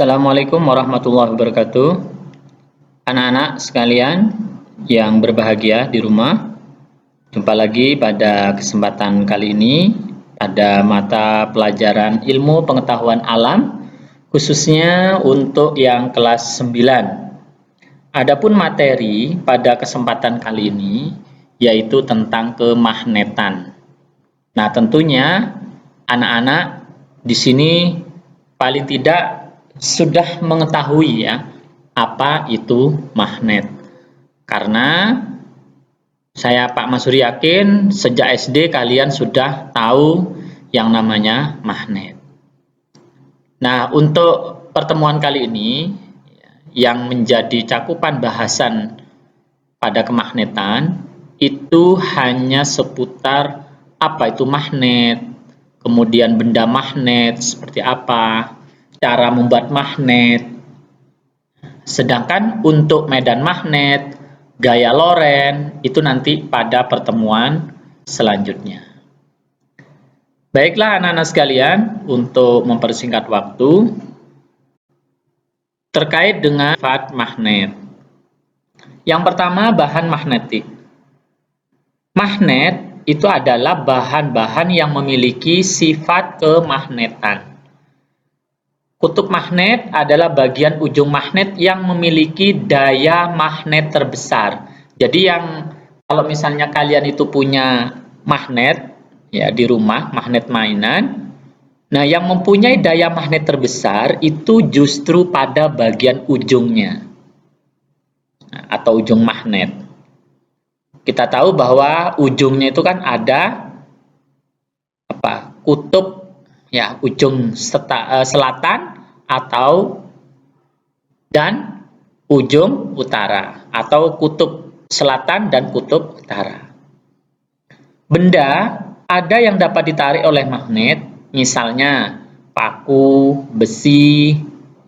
Assalamualaikum warahmatullahi wabarakatuh. Anak-anak sekalian yang berbahagia di rumah, jumpa lagi pada kesempatan kali ini pada mata pelajaran ilmu pengetahuan alam, khususnya untuk yang kelas 9. Adapun materi pada kesempatan kali ini yaitu tentang kemagnetan. Nah, tentunya anak-anak di sini paling tidak sudah mengetahui ya apa itu magnet. Karena saya Pak Masuri yakin sejak SD kalian sudah tahu yang namanya magnet. Nah, untuk pertemuan kali ini yang menjadi cakupan bahasan pada kemagnetan itu hanya seputar apa itu magnet, kemudian benda magnet seperti apa, cara membuat magnet. Sedangkan untuk medan magnet, gaya Lorentz itu nanti pada pertemuan selanjutnya. Baiklah anak-anak sekalian, untuk mempersingkat waktu terkait dengan sifat magnet. Yang pertama, bahan magnetik. Magnet itu adalah bahan-bahan yang memiliki sifat kemagnetan. Kutub magnet adalah bagian ujung magnet yang memiliki daya magnet terbesar. Jadi yang kalau misalnya kalian itu punya magnet ya di rumah, magnet mainan. Nah, yang mempunyai daya magnet terbesar itu justru pada bagian ujungnya. Nah, atau ujung magnet. Kita tahu bahwa ujungnya itu kan ada apa? Kutub ya, ujung selatan atau dan ujung utara atau kutub selatan dan kutub utara. Benda ada yang dapat ditarik oleh magnet, misalnya paku besi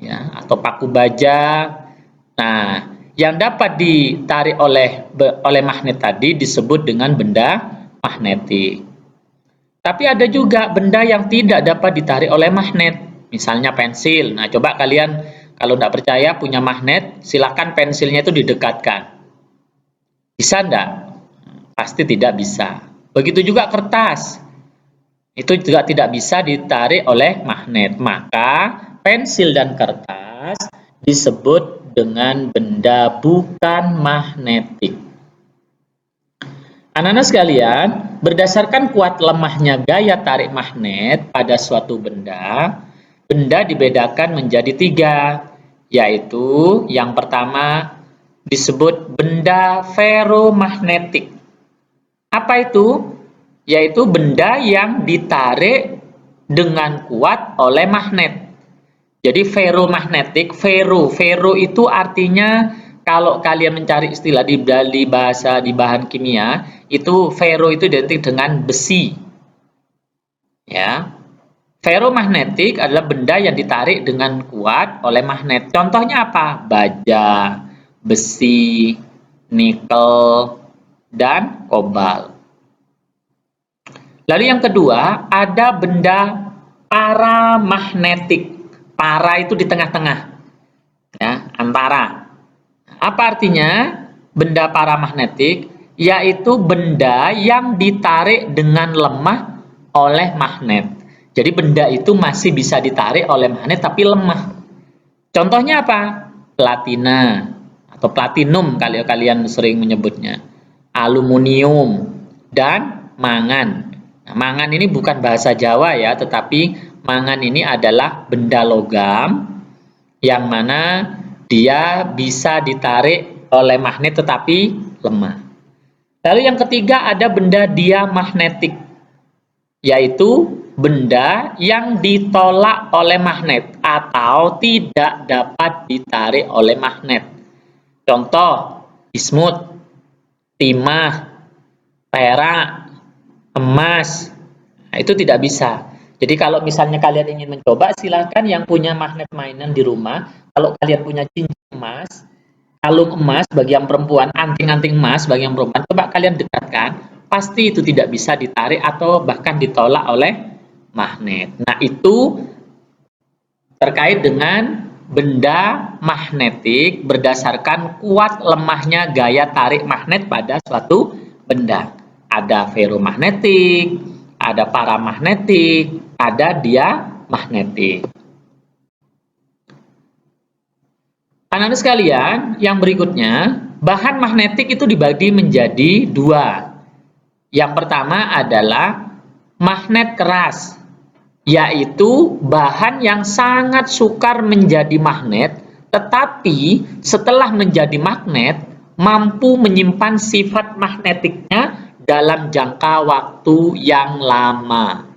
ya atau paku baja. Nah, yang dapat ditarik oleh magnet tadi disebut dengan benda magnetik. Tapi ada juga benda yang tidak dapat ditarik oleh magnet, misalnya pensil. Nah, coba kalian kalau tidak percaya punya magnet, silakan pensilnya itu didekatkan. Bisa enggak? Pasti tidak bisa. Begitu juga kertas. Itu juga tidak bisa ditarik oleh magnet. Maka pensil dan kertas disebut dengan benda bukan magnetik. Anak-anak sekalian, berdasarkan kuat lemahnya gaya tarik magnet pada suatu benda, benda dibedakan menjadi 3, yaitu yang pertama disebut benda ferromagnetik. Apa itu? Yaitu benda yang ditarik dengan kuat oleh magnet. Jadi ferromagnetik, ferro itu artinya kalau kalian mencari istilah di bahan kimia, itu ferro itu identik dengan besi. Ya. Ferromagnetik adalah benda yang ditarik dengan kuat oleh magnet. Contohnya apa? Baja, besi, nikel, dan kobalt. Lalu yang kedua, ada benda paramagnetik. Para itu di tengah-tengah. Ya, antara. Apa artinya benda paramagnetik? Yaitu benda yang ditarik dengan lemah oleh magnet. Jadi benda itu masih bisa ditarik oleh magnet tapi lemah. Contohnya apa? Platina atau platinum kalau kalian sering menyebutnya. Aluminium dan mangan. Nah, mangan ini bukan bahasa Jawa ya, tetapi mangan ini adalah benda logam yang mana dia bisa ditarik oleh magnet tetapi lemah. Lalu yang ketiga ada benda diamagnetik, yaitu benda yang ditolak oleh magnet atau tidak dapat ditarik oleh magnet. Contoh, bismut, timah, perak, emas. Nah, itu tidak bisa. Jadi kalau misalnya kalian ingin mencoba, silakan yang punya magnet mainan di rumah. Kalau kalian punya cincin emas, kalung emas bagi yang perempuan, anting-anting emas bagi yang perempuan, coba kalian dekatkan, pasti itu tidak bisa ditarik atau bahkan ditolak oleh magnet. Nah, itu terkait dengan benda magnetik berdasarkan kuat lemahnya gaya tarik magnet pada suatu benda. Ada feromagnetik, ada paramagnetik, ada diamagnetik. Anak-anak sekalian, yang berikutnya, bahan magnetik itu dibagi menjadi dua. Yang pertama adalah magnet keras, yaitu bahan yang sangat sukar menjadi magnet, tetapi setelah menjadi magnet, mampu menyimpan sifat magnetiknya dalam jangka waktu yang lama.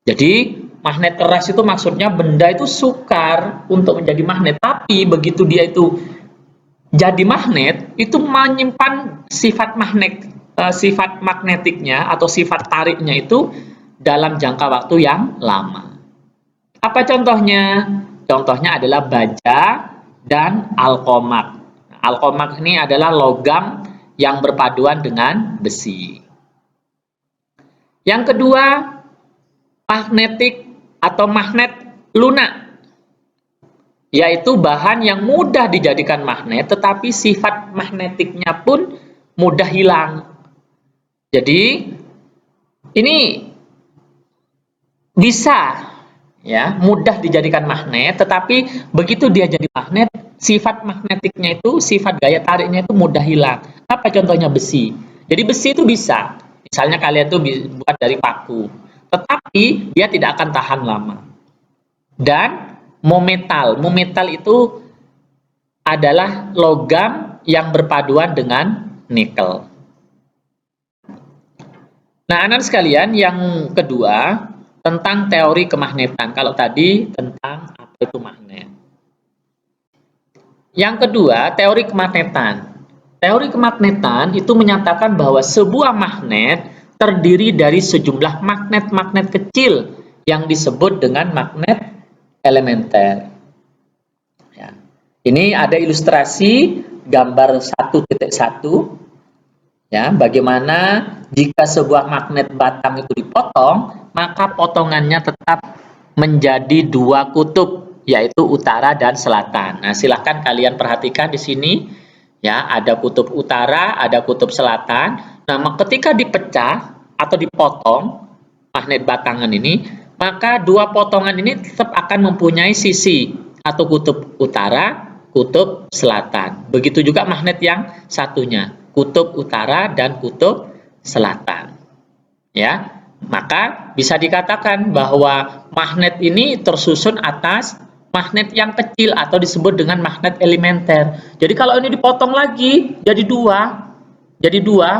Jadi, magnet keras itu maksudnya benda itu sukar untuk menjadi magnet, tapi begitu dia itu jadi magnet, itu menyimpan sifat magnetiknya atau sifat tariknya itu dalam jangka waktu yang lama. Apa contohnya? Contohnya adalah baja dan alkomak. Alkomak ini adalah logam yang berpaduan dengan besi. Yang kedua, magnetik atau magnet lunak, yaitu bahan yang mudah dijadikan magnet tetapi sifat magnetiknya pun mudah hilang. Jadi ini bisa ya mudah dijadikan magnet, tetapi begitu dia jadi magnet, sifat magnetiknya itu, sifat gaya tariknya itu mudah hilang. Apa contohnya? Besi. Jadi besi itu bisa, misalnya kalian tuh buat dari paku, tetapi dia tidak akan tahan lama. Dan mometal itu adalah logam yang berpaduan dengan nikel. Nah, anak sekalian, yang kedua tentang teori kemagnetan. Kalau tadi tentang apa itu magnet. Yang kedua, teori kemagnetan. Teori kemagnetan itu menyatakan bahwa sebuah magnet terdiri dari sejumlah magnet-magnet kecil yang disebut dengan magnet elementer. Ya. Ini ada ilustrasi gambar 1.1. Ya, bagaimana jika sebuah magnet batang itu dipotong, maka potongannya tetap menjadi dua kutub, yaitu utara dan selatan. Nah, silahkan kalian perhatikan di sini. Ya, ada kutub utara, ada kutub selatan. Nah, ketika dipecah atau dipotong magnet batangan ini, maka dua potongan ini tetap akan mempunyai sisi atau kutub utara, kutub selatan. Begitu juga magnet yang satunya, kutub utara dan kutub selatan. Ya, maka bisa dikatakan bahwa magnet ini tersusun atas magnet yang kecil atau disebut dengan magnet elementer. Jadi kalau ini dipotong lagi jadi dua,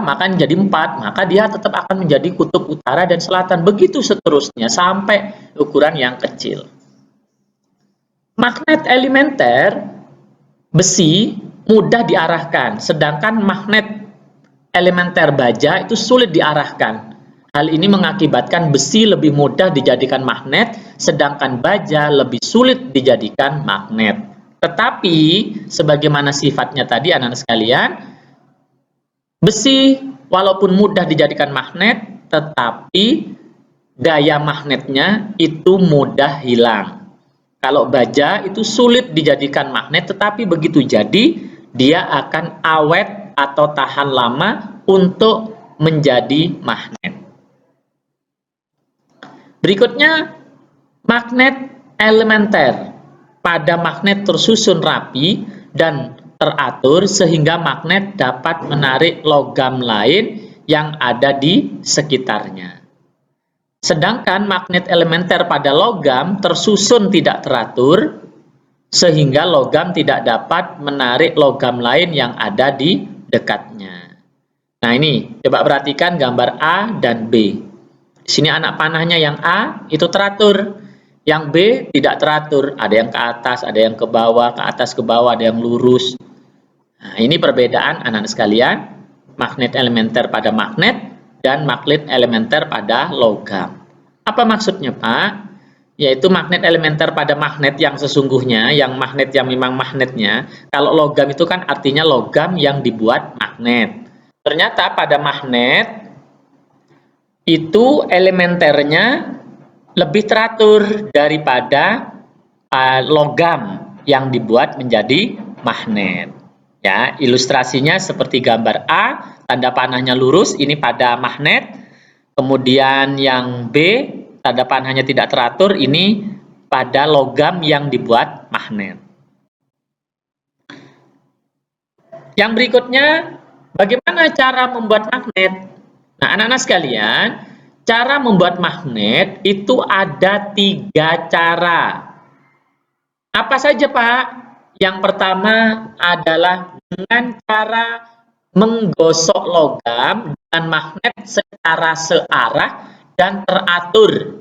maka jadi 4, maka dia tetap akan menjadi kutub utara dan selatan. Begitu seterusnya sampai ukuran yang kecil. Magnet elementer besi mudah diarahkan, sedangkan magnet elementer baja itu sulit diarahkan. Hal ini mengakibatkan besi lebih mudah dijadikan magnet, sedangkan baja lebih sulit dijadikan magnet. Tetapi, sebagaimana sifatnya tadi anak-anak sekalian, besi walaupun mudah dijadikan magnet, tetapi gaya magnetnya itu mudah hilang. Kalau baja itu sulit dijadikan magnet, tetapi begitu jadi, dia akan awet atau tahan lama untuk menjadi magnet. Berikutnya, magnet elementer. Pada magnet tersusun rapi dan teratur sehingga magnet dapat menarik logam lain yang ada di sekitarnya. Sedangkan magnet elementer pada logam tersusun tidak teratur sehingga logam tidak dapat menarik logam lain yang ada di dekatnya. Nah, ini coba perhatikan gambar A dan B. Di sini anak panahnya yang A itu teratur, yang B tidak teratur, ada yang ke atas, ada yang ke bawah, ke atas ke bawah, ada yang lurus. Nah, ini perbedaan anak-anak sekalian, magnet elementer pada magnet dan magnet elementer pada logam. Apa maksudnya, Pak? Yaitu magnet elementer pada magnet yang sesungguhnya, yang magnet yang memang magnetnya. Kalau logam itu kan artinya logam yang dibuat magnet. Ternyata pada magnet itu elementernya lebih teratur daripada logam yang dibuat menjadi magnet. Ya, ilustrasinya seperti gambar A, tanda panahnya lurus, ini pada magnet. Kemudian yang B, tanda panahnya tidak teratur, ini pada logam yang dibuat magnet. Yang berikutnya, bagaimana cara membuat magnet? Nah, anak-anak sekalian, cara membuat magnet itu ada 3 cara. Apa saja, Pak? Yang pertama adalah dengan cara menggosok logam dengan magnet secara searah dan teratur.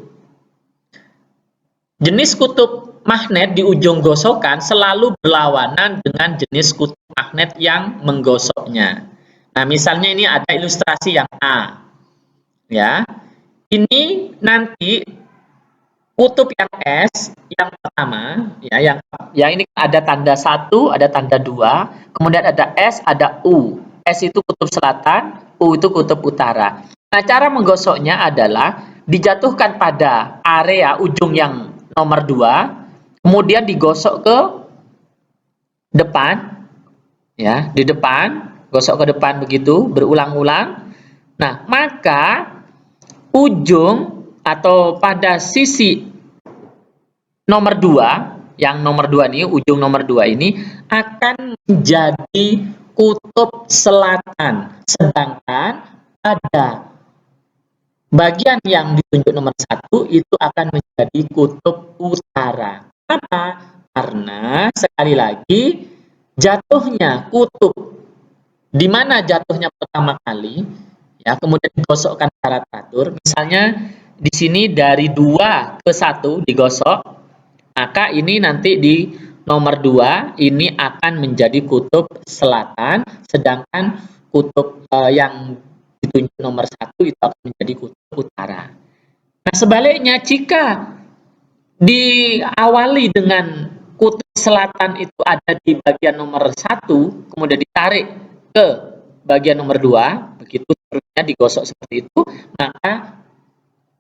Jenis kutub magnet di ujung gosokan selalu berlawanan dengan jenis kutub magnet yang menggosoknya. Nah, misalnya ini ada ilustrasi yang A. Ya. Ini nanti kutub yang S yang pertama, ya, yang ini ada tanda 1, ada tanda 2, kemudian ada S, ada U. S itu kutub selatan, U itu kutub utara. Nah, cara menggosoknya adalah dijatuhkan pada area ujung yang nomor 2, kemudian digosok ke depan, ya, di depan, gosok ke depan begitu, berulang-ulang. Nah, maka ujung atau pada sisi nomor 2, yang nomor 2 ini, ujung nomor 2 ini akan menjadi kutub selatan, sedangkan pada bagian yang ditunjuk nomor 1 itu akan menjadi kutub utara. Kenapa? Karena sekali lagi jatuhnya kutub di mana jatuhnya pertama kali, ya, kemudian digosokkan secara teratur. Misalnya di sini dari 2 ke 1 digosok, maka ini nanti di nomor 2 ini akan menjadi kutub selatan, sedangkan kutub yang ditunjuk nomor 1 itu akan menjadi kutub utara. Nah, sebaliknya jika diawali dengan kutub selatan itu ada di bagian nomor 1, kemudian ditarik ke bagian nomor 2, begitu seterusnya digosok seperti itu, maka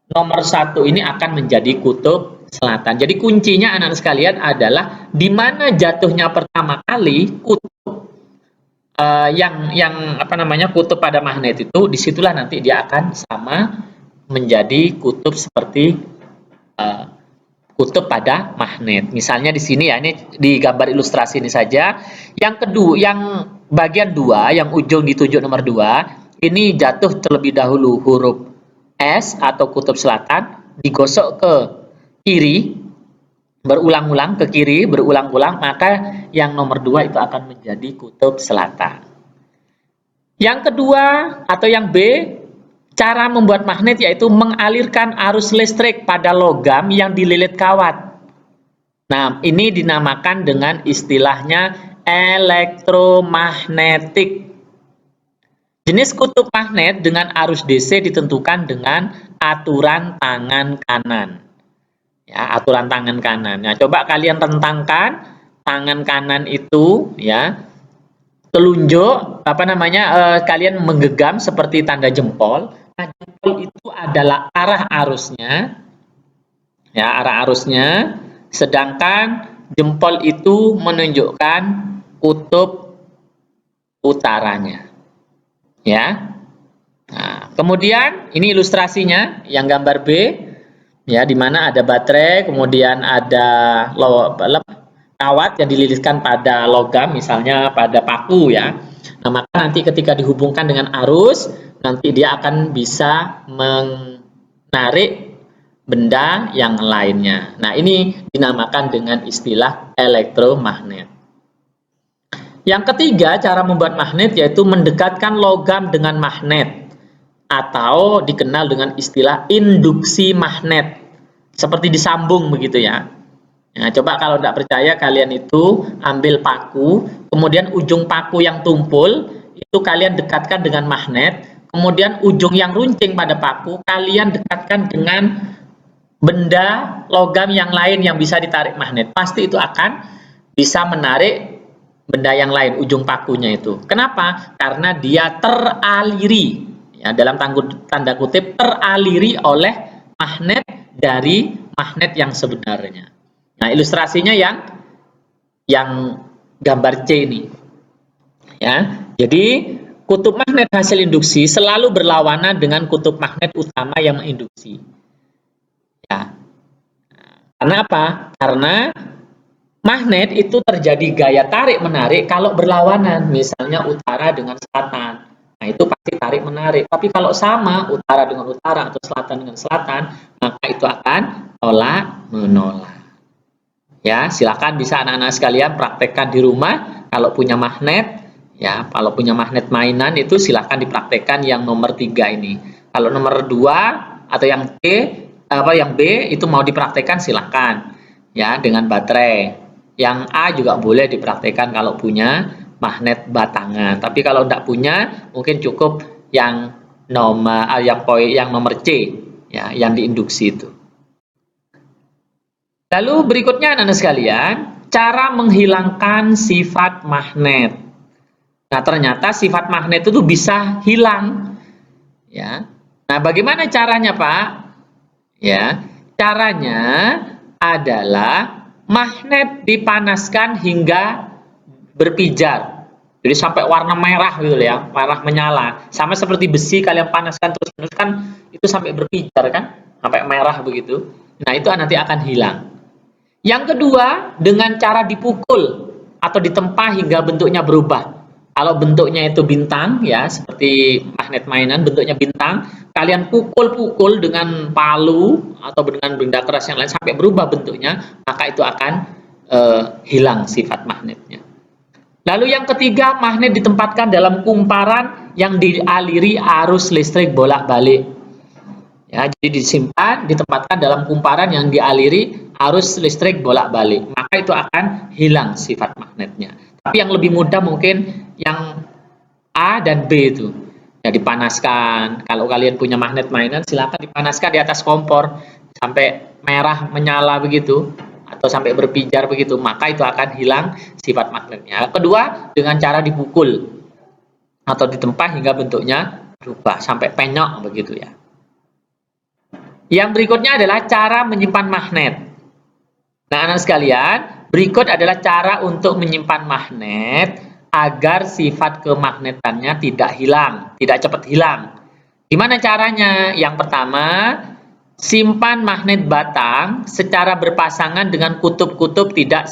nomor 1 ini akan menjadi kutub selatan. Jadi kuncinya anak-anak sekalian adalah di mana jatuhnya pertama kali kutub kutub pada magnet itu, disitulah nanti dia akan sama menjadi kutub seperti kutub pada magnet. Misalnya di sini, ya, ini di gambar ilustrasi ini saja. Yang kedua, yang bagian 2, yang ujung ditunjuk nomor 2, ini jatuh terlebih dahulu huruf S atau kutub selatan, digosok ke kiri, berulang-ulang ke kiri, berulang-ulang, maka yang nomor 2 itu akan menjadi kutub selatan. Yang kedua atau yang B, cara membuat magnet yaitu mengalirkan arus listrik pada logam yang dililit kawat. Nah, ini dinamakan dengan istilahnya elektromagnetik. Jenis kutub magnet dengan arus DC ditentukan dengan aturan tangan kanan. Ya, aturan tangan kanan. Nah, coba kalian rentangkan tangan kanan itu, ya, telunjuk, kalian menggenggam seperti tanda jempol. Nah, jempol itu adalah arah arusnya, ya, arah arusnya, sedangkan jempol itu menunjukkan kutub utaranya, ya. Nah, kemudian ini ilustrasinya yang gambar B, ya, di mana ada baterai, kemudian ada kawat yang dililitkan pada logam, misalnya pada paku, ya. Nah, maka nanti ketika dihubungkan dengan arus, nanti dia akan bisa menarik benda yang lainnya. Nah, ini dinamakan dengan istilah elektromagnet. Yang ketiga, cara membuat magnet yaitu mendekatkan logam dengan magnet, atau dikenal dengan istilah induksi magnet, seperti disambung begitu, ya. Nah, coba kalau tidak percaya, kalian itu ambil paku, kemudian ujung paku yang tumpul itu kalian dekatkan dengan magnet, kemudian ujung yang runcing pada paku kalian dekatkan dengan benda logam yang lain yang bisa ditarik magnet. Pasti itu akan bisa menarik benda yang lain, ujung pakunya itu. Kenapa? Karena dia teraliri, ya, dalam tanda kutip teraliri oleh magnet dari magnet yang sebenarnya. Nah, ilustrasinya yang gambar C ini. Ya. Jadi kutub magnet hasil induksi selalu berlawanan dengan kutub magnet utama yang menginduksi. Ya. Karena apa? Karena magnet itu terjadi gaya tarik-menarik kalau berlawanan, misalnya utara dengan selatan. Nah, itu pasti tarik-menarik. Tapi kalau sama, utara dengan utara atau selatan dengan selatan, maka itu akan tolak-menolak. Ya, silakan bisa anak-anak sekalian praktekkan di rumah. Kalau punya magnet, ya, kalau punya magnet mainan itu silakan dipraktekkan yang nomor 3 ini. Kalau nomor 2 atau yang B itu mau dipraktekkan silakan. Ya, dengan baterai. Yang A juga boleh dipraktekkan kalau punya magnet batangan. Tapi kalau tidak punya, mungkin cukup yang nomor C, ya, yang diinduksi itu. Lalu berikutnya anak-anak sekalian, cara menghilangkan sifat magnet. Nah, ternyata sifat magnet itu bisa hilang. Ya. Nah, bagaimana caranya, Pak? Ya, caranya adalah magnet dipanaskan hingga berpijar. Jadi sampai warna merah gitu ya, merah menyala. Sama seperti besi kalian panaskan terus-menerus kan itu sampai berpijar kan, sampai merah begitu. Nah, itu nanti akan hilang. Yang kedua, dengan cara dipukul atau ditempa hingga bentuknya berubah. Kalau bentuknya itu bintang, ya seperti magnet mainan bentuknya bintang, kalian pukul-pukul dengan palu atau dengan benda keras yang lain sampai berubah bentuknya, maka itu akan hilang sifat magnetnya. Lalu yang ketiga, magnet ditempatkan dalam kumparan yang dialiri arus listrik bolak-balik. Ya, jadi disimpan, ditempatkan dalam kumparan yang dialiri arus listrik bolak-balik, maka itu akan hilang sifat magnetnya. Tapi yang lebih mudah mungkin yang A dan B itu, ya dipanaskan. Kalau kalian punya magnet mainan, silakan dipanaskan di atas kompor sampai merah menyala begitu, atau sampai berpijar begitu, maka itu akan hilang sifat magnetnya. Kedua, dengan cara dipukul atau ditempa hingga bentuknya berubah sampai penyok begitu ya. Yang berikutnya adalah cara menyimpan magnet. Nah, anak sekalian, berikut adalah cara untuk menyimpan magnet agar sifat kemagnetannya tidak hilang, tidak cepat hilang. Gimana caranya? Yang pertama, simpan magnet batang secara berpasangan dengan kutub-kutub tidak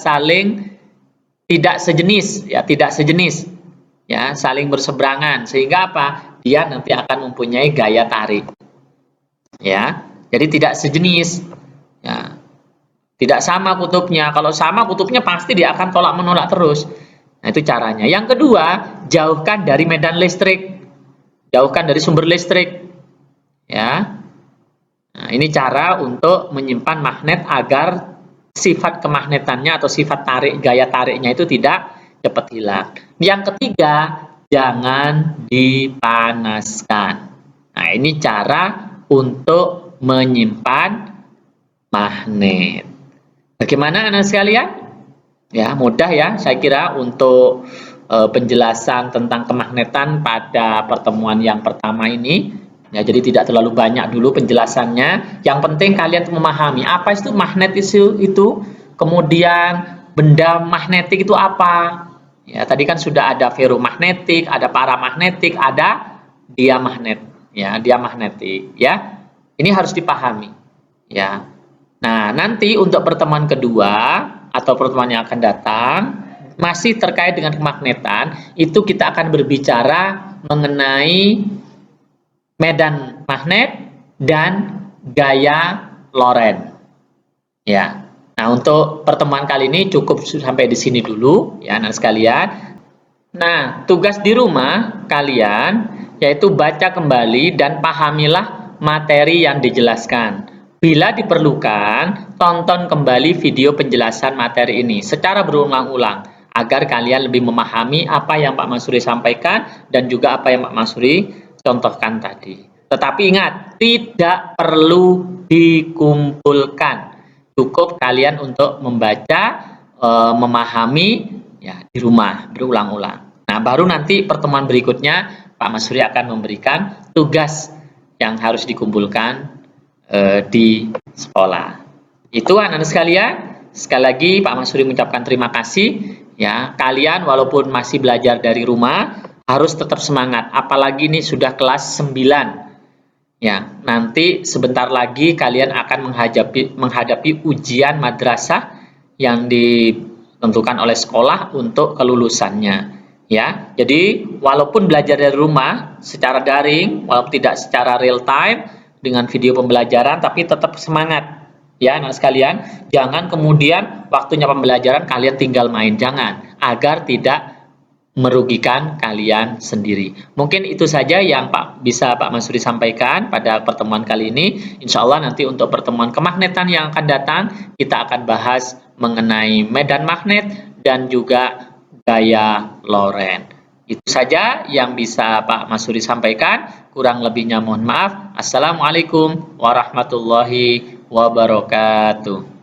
sejenis, ya, saling berseberangan, sehingga apa? Dia nanti akan mempunyai gaya tarik. Ya. Jadi tidak sejenis, ya, tidak sama kutubnya. Kalau sama kutubnya pasti dia akan tolak-menolak terus. Nah, itu caranya. Yang kedua, jauhkan dari medan listrik, jauhkan dari sumber listrik. Ya, nah, ini cara untuk menyimpan magnet agar sifat kemagnetannya atau sifat gaya tariknya itu tidak cepat hilang. Yang ketiga, jangan dipanaskan. Nah, ini cara untuk menyimpan magnet. Bagaimana anak sekalian? Ya, mudah ya saya kira untuk penjelasan tentang kemagnetan pada pertemuan yang pertama ini. Ya, jadi tidak terlalu banyak dulu penjelasannya. Yang penting kalian memahami apa itu magnet itu, kemudian benda magnetik itu apa. Ya, tadi kan sudah ada ferromagnetik, ada paramagnetik, ada diamagnet. Ya, diamagnetik ya. Ini harus dipahami, ya. Nah, nanti untuk pertemuan kedua atau pertemuan yang akan datang masih terkait dengan kemagnetan, itu kita akan berbicara mengenai medan magnet dan gaya Lorentz. Ya. Nah, untuk pertemuan kali ini cukup sampai di sini dulu, ya, anak sekalian. Nah, tugas di rumah kalian yaitu baca kembali dan pahamilah materi yang dijelaskan. Bila diperlukan, tonton kembali video penjelasan materi ini secara berulang-ulang agar kalian lebih memahami apa yang Pak Mansuri sampaikan dan juga apa yang Pak Mansuri contohkan tadi. Tetapi ingat, tidak perlu dikumpulkan. Cukup kalian untuk membaca, memahami ya di rumah berulang-ulang. Nah, baru nanti pertemuan berikutnya Pak Mansuri akan memberikan tugas yang harus dikumpulkan di sekolah. Itu anak-anak sekalian, sekali lagi Pak Masuri mengucapkan terima kasih. Ya, kalian walaupun masih belajar dari rumah harus tetap semangat. Apalagi ini sudah kelas 9. Ya, nanti sebentar lagi kalian akan menghadapi ujian madrasah yang ditentukan oleh sekolah untuk kelulusannya. Ya, jadi walaupun belajar dari rumah secara daring, walaupun tidak secara real time dengan video pembelajaran, tapi tetap semangat. Ya, anak sekalian, jangan kemudian waktunya pembelajaran kalian tinggal main, jangan, agar tidak merugikan kalian sendiri. Mungkin itu saja yang bisa Pak Masuri sampaikan pada pertemuan kali ini. Insya Allah nanti untuk pertemuan kemagnetan yang akan datang, kita akan bahas mengenai medan magnet dan juga gaya Lorentz. Itu saja yang bisa Pak Masuri sampaikan. Kurang lebihnya mohon maaf. Assalamualaikum warahmatullahi wabarakatuh.